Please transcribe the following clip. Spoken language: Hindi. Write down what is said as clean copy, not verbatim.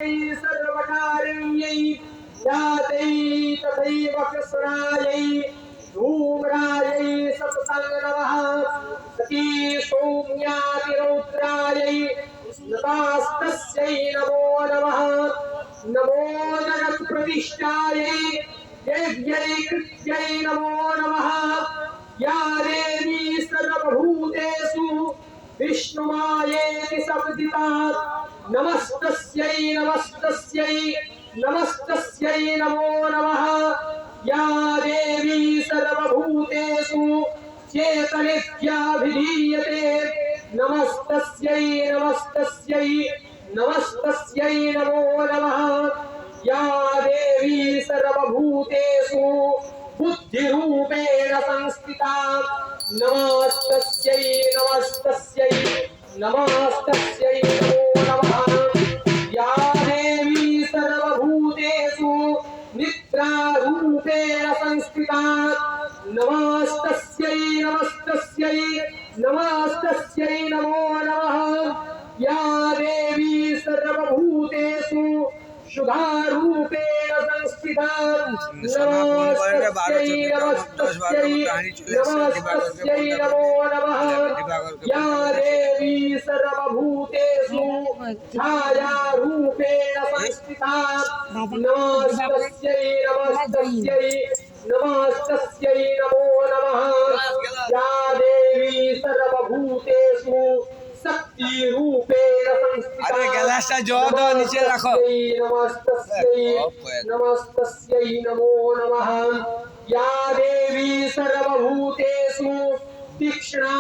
सर्वकारिण्यै ध्यातै तथैव कृष्णायै धूम्रायै सततं नमः सती सौम्यातिरौद्रायै नतास्तस्यै नमो नमः नमो जगत्प्रतिष्ठायै देव्यै कृत्यै नमो नमः या देवी सर्वभूतेषु विष्णुमायेति संस्थिता नमस्तस्यै नमस्तस्यै नमस्तस्यै नमो नमः या देवी सर्वभूतेषु चेतनित्याभिधीयते नमस्तस्यै नमस्तस्यै नमस्तस्यै नमो नमः या देवी सर्वभूतेषु बुद्धिरूपेण संस्थिता नमस्तस्यै नमस्तस्यै नमस्तस्यै नमो नमः या देवी सर्वभूतेषु निद्रारूपेण संस्थिता नमस्तस्यै नमस्तस्यै नमस्तस्यै नमो नमः या देवी सर्वभूतेषु शुभारूपेण संस्थिता नमस्तस्यै नमस्तस्यै नमस्तस्यै नमो नमः या देवी सर्वभूतेषु छायारूपेण संस्थिता नमस्तस्यै नमस्तस्यै नमस्तस्यै नमो नमः या देवी सर्वभूतेषु शक्ति रूपेण संस्थिता अरे गलासটা জল দাও নিচে রাখো नमस्तस्यै नमो नमः या देवी सर्वभूतेषु तीक्ष्णा